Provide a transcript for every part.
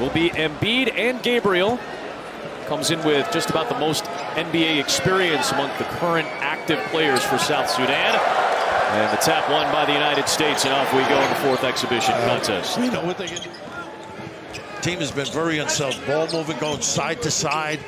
will be Embiid and Gabriel. Comes in with just about the most NBA experience among the current active players for South Sudan. And the tap won by the United States, and off we go in the fourth exhibition contest. You know what they get? Team has been very unsettled. Ball moving, going side to side.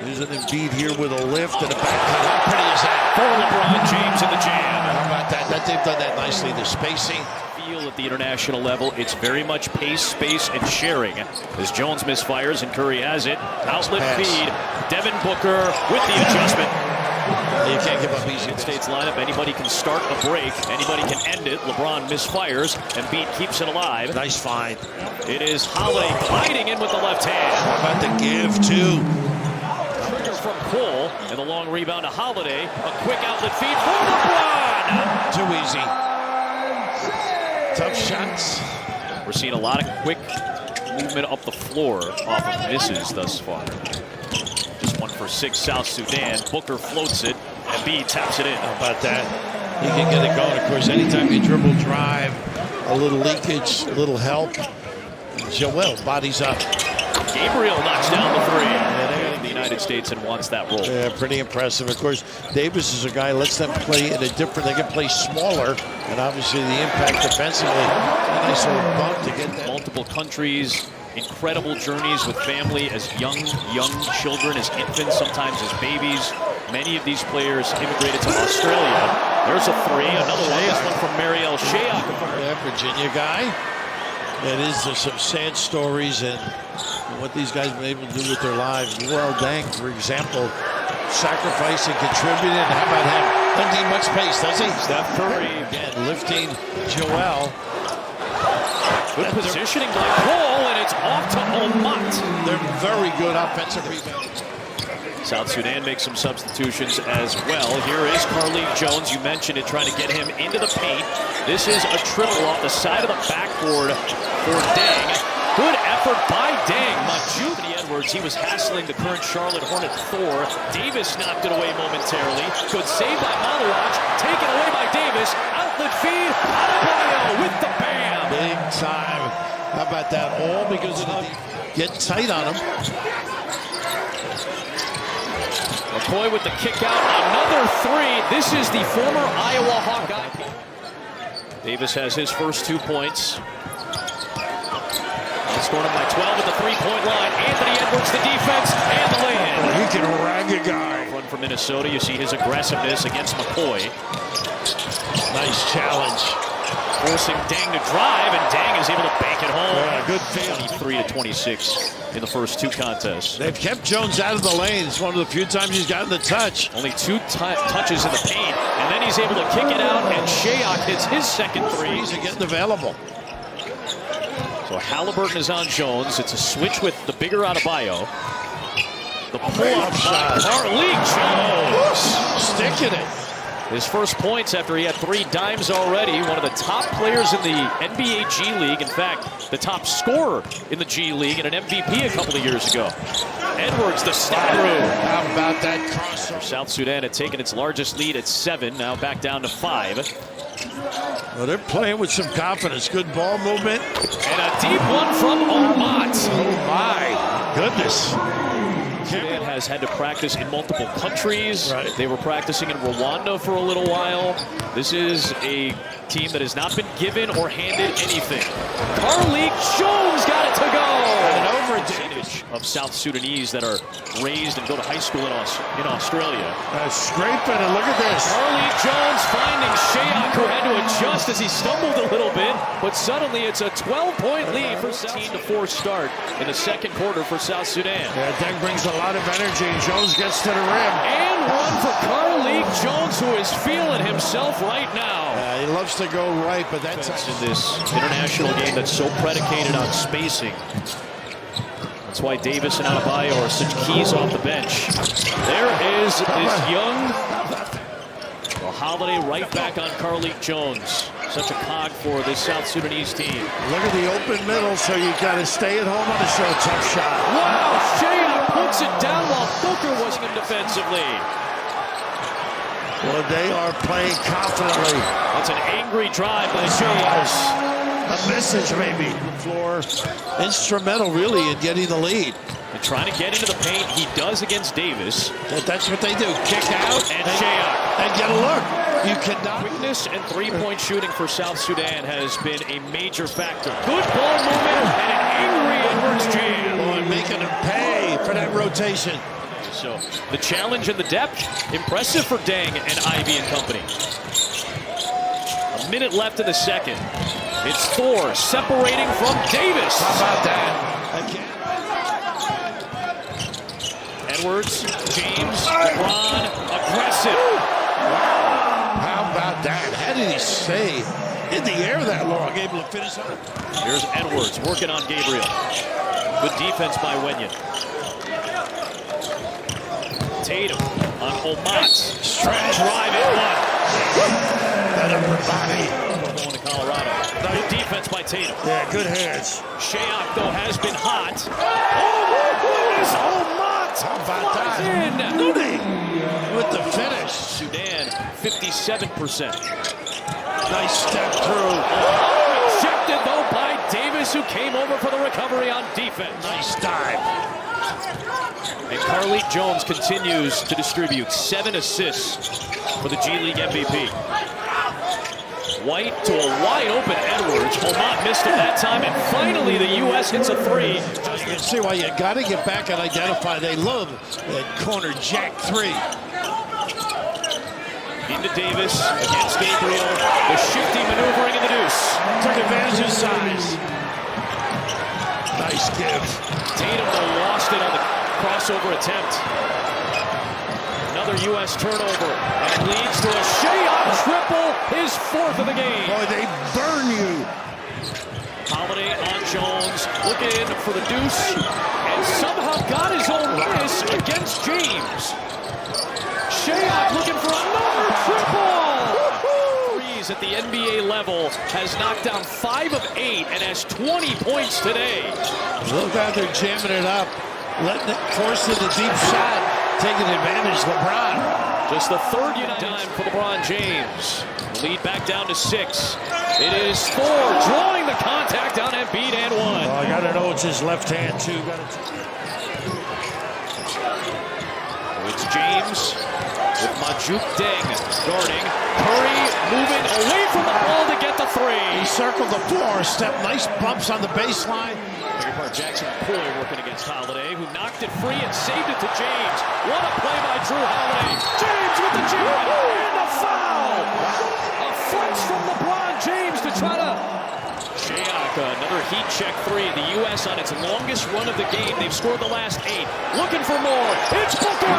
There's an Embiid here with a lift and a back cut. How pretty is that? For LeBron James in the jam. How about that? They've done that nicely. The spacing. Feel at the international level, it's very much pace, space, and sharing. As Jones misfires and Curry has it. Outlet feed. Devin Booker with the adjustment. You can't give up easy. United States lineup, anybody can start a break, anybody can end it. LeBron misfires, Embiid keeps it alive. Nice find. It is Holiday gliding in with the left hand. How about the give, too? From Cole, and the long rebound to Holiday. A quick outlet feed for LeBron. Too easy. Tough shots. We're seeing a lot of quick movement up the floor off of misses thus far. Just 1 for 6, South Sudan. Booker floats it, and Embiid taps it in. How about that? He can get it going. Of course, anytime you dribble drive, a little leakage, a little help. Joel bodies up. Gabriel knocks down the three. The United States and wants that role. Yeah, pretty impressive. Of course, Davis is a guy lets them play in a different. They can play smaller, and obviously the impact defensively. A nice little bump to get that. Multiple countries, incredible journeys with family as young children, as infants, sometimes as babies. Many of these players immigrated to Australia. There's a three, another one. This one from Mariel Shayok. Yeah, Virginia guy. It is some sad stories and what these guys have been able to do with their lives. Well, Dang, for example, sacrificing, contributing. How about him? Doesn't need much space, does he? Steph Curry again lifting Joel. Good positioning by Cole, and it's off to Omat. They're very good offensive rebounders. South Sudan makes some substitutions as well. Here is Carlik Jones. You mentioned it, trying to get him into the paint. This is a triple off the side of the backboard for Dang. Good effort by Dang. Majuvni Edwards, he was hassling the current Charlotte Hornet Thor. Davis knocked it away momentarily. Good save by Malawach. Taken away by Davis. Outlet feed. Adebayo with the bam. Big time. How about that? All because of the get tight on him. McCoy with the kick out, another three. This is the former Iowa Hawkeye. Davis has his first 2 points. Scored him by 12 at the three-point line. Anthony Edwards, the defense, and the lay-in. He can rag a guy. Run for Minnesota. You see his aggressiveness against McCoy. Nice challenge. Forcing Dang to drive, and Dang is able to bank it home. Yeah, good feel. 23-26 in the first 2 contests. They've kept Jones out of the lane. It's one of the few times he's gotten the touch. Only 2 touches in the paint, and then he's able to kick it out, and Shayok hits his second three. He's getting available. So Halliburton is on Jones. It's a switch with the bigger Adebayo. The pull-up by Carlik Jones. Sticking it. His first points after he had 3 dimes already. One of the top players in the NBA G League. In fact, the top scorer in the G League and an MVP a couple of years ago. Edwards, the step through. How about that crossover? South Sudan had taken its largest lead at 7, now back down to 5. Well, they're playing with some confidence. Good ball movement. And a deep one from Omat. Oh, my goodness. Sudan has had to practice in multiple countries. Right. They were practicing in Rwanda for a little while. This is a team that has not been given or handed anything. Carlik Jones got it to go. An overadvantage of South Sudanese that are raised and go to high school in Australia. Scraping, and look at this. Carlik Jones finding Shayok, who had to adjust as he stumbled a little bit, but suddenly it's a 12-point lead for 17-4 start in the second quarter for South Sudan. Yeah, Deng brings a lot of energy. Jones gets to the rim. And one for Carlik Jones, who is feeling himself right now. He loves to go right, but that's in this international game that's so predicated on spacing. That's why Davis and Adebayo are such keys off the bench. There is this young Holiday right back on Carlik Jones. Such a cog for this South Sudanese team. Look at the open middle, so you got to stay at home on the show. Tough shot. Wow, Shayok puts it down while Booker was in defensively. Well, they are playing confidently. That's an angry drive by Shayok. a message maybe. Floor, instrumental really in getting the lead. And trying to get into the paint, he does against Davis. That's what they do. Kick out and Shayok. And get a look. You cannot. Quickness and three-point shooting for South Sudan has been a major factor. Good ball movement and an angry Edwards jam. Boy, making him pay for that rotation. So the challenge and the depth, impressive for Deng and Ivy and company. A minute left in the second. It's Thor separating from Davis. How about that? Again. Edwards, James, LeBron, aggressive. Wow. How about that? How did he stay in the air that long, able to finish on it? Here's Edwards working on Gabriel. Good defense by Wenyon. Tatum on Omat. Stretch drive in one. That upper body. Going to Colorado. Good defense by Tatum. Yeah, good hands. Shayok, though, has been hot. Oh, my goodness! Omat! How about that? In. Looney with the finish. Sudan, 57%. Nice step through. Rejected, though, by Davis, who came over for the recovery on defense. Nice dive. And Carlik Jones continues to distribute 7 assists for the G League MVP. White to a wide open Edwards. Omat missed it that time, and finally the U.S. hits a three. You can see why you got to get back and identify. They love that corner jack three. Into Davis against Gabriel. The shifty maneuvering in the deuce. Took advantage of size. Nice give. Tatum though lost it on the crossover attempt. Another U.S. turnover, and it leads to a Shayok triple, his 4th of the game. Boy, they burn you. Holiday on Jones, looking for the deuce, and somehow got his own miss against James. Shayok looking for another triple. Threes at the NBA level, has knocked down 5 of 8 and has 20 points today. Look out, they're jamming it up, letting it force in the deep shot. Taking advantage, LeBron. Just the 3rd time for LeBron James. Lead back down to 6. It is Thor drawing the contact on Embiid and 1. Oh, I gotta know it's his left hand too. It's James with Majuk Deng guarding. Curry moving away from the ball to get the 3. He circled the floor, step, nice bumps on the baseline. Jackson Poy working against Holiday, who knocked it free and saved it to James. What a play by Drew Holiday. James with the jam and a foul. A flex from LeBron James to try to... Shayok, another heat check 3. The U.S. on its longest run of the game. They've scored the last 8. Looking for more. It's Booker.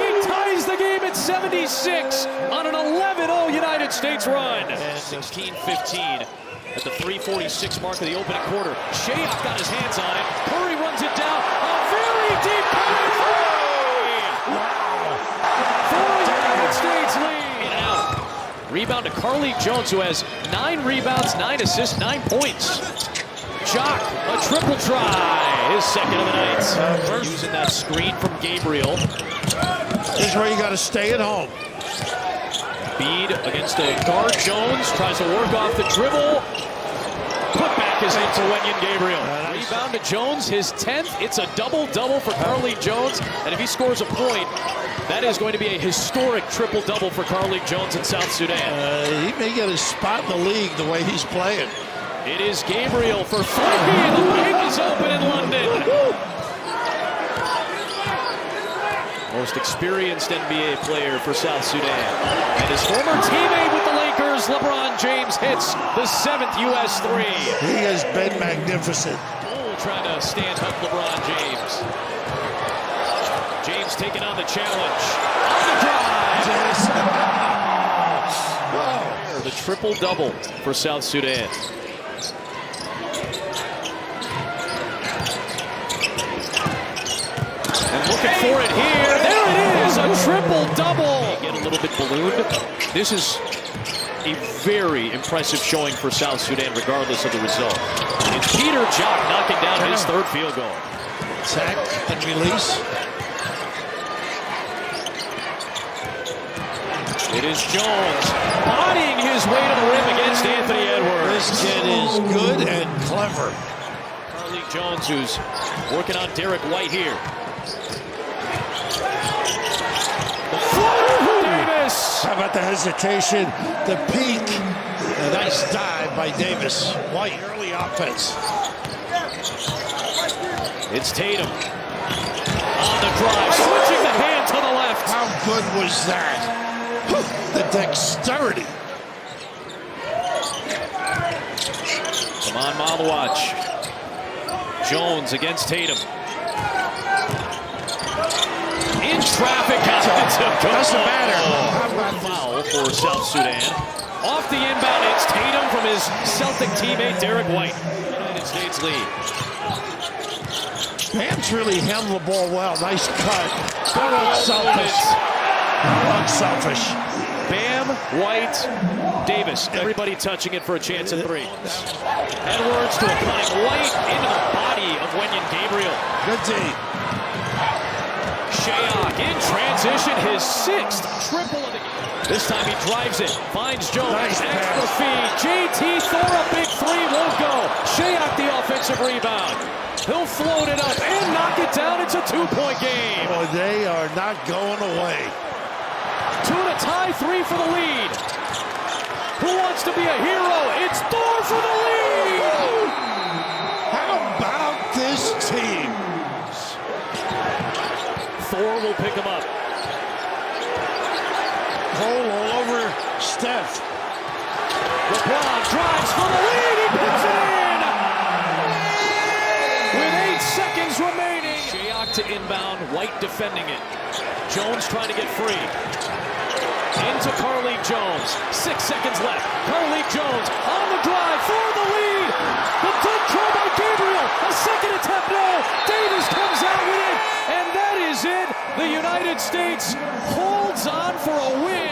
He ties the game at 76 on an 11-0 United States run. 16-15. At the 3:46 mark of the opening quarter. Shayok got his hands on it. Curry runs it down. A very deep Curry three! Wow! For the United States lead. In and out. Rebound to Carlik Jones, who has 9 rebounds, 9 assists, 9 points. Jock, a triple try. His 2nd of the night. Using that screen from Gabriel. This is where you got to stay at home. Bede against the guard. Jones tries to work off the dribble. Put back is into Wenyon Gabriel. Rebound to Jones, his 10th. It's a double-double for Carlik Jones. And if he scores a point, that is going to be a historic triple-double for Carlik Jones in South Sudan. He may get a spot in the league the way he's playing. It is Gabriel for 3. The break is open in London. Most experienced NBA player for South Sudan. And his former teammate with the Lakers, LeBron James, hits the 7th U.S. 3. He has been magnificent. Bull trying to stand up LeBron James. James taking on the challenge. On the drive. The triple-double for South Sudan. And looking for it here. There it is, a triple-double. Get a little bit ballooned. This is a very impressive showing for South Sudan, regardless of the result. It's Peter Jock knocking down his 3rd field goal. Sack and release. It is Jones bodying his way to the rim against Anthony Edwards. This kid is good and clever. Carlik Jones, who's working on Derek White here. The floater for Davis. How about the hesitation, the peak? A nice dive by Davis. White, early offense. It's Tatum. On the drive, switching the hand to the left. How good was that? The dexterity. Come on, Malawach. Jones against Tatum. In traffic. Doesn't matter. Foul for South Sudan. Off the inbound, it's Tatum from his Celtic teammate Derek White. United States lead. Bam's really handled the ball well. Nice cut. Unselfish. Unselfish. Bam, White, Davis. Everybody touching it for a chance at three. Edwards to a cutting White into the body of Wenyen Gabriel. Good D. Shayok in transition, his sixth triple of the game. This time he drives it, finds Jones, Nice extra feed. JT Thor, a big three, won't go. Shayok the offensive rebound. He'll float it up and knock it down. It's a two-point game. Well, they are not going away. 2 to tie, 3 for the lead. Who wants to be a hero? It's Thor for the lead. How about this team? Thor will pick him up. Cole all over Steph. LeBron drives for the lead. He puts it in. With 8 seconds remaining. Shayok to inbound. White defending it. Jones trying to get free. Into Carlik Jones. 6 seconds left. Carlik Jones on the drive for the lead. The dunk try by Gabriel. A second attempt. No. Davis comes out with it. And that is it. The United States holds on for a win.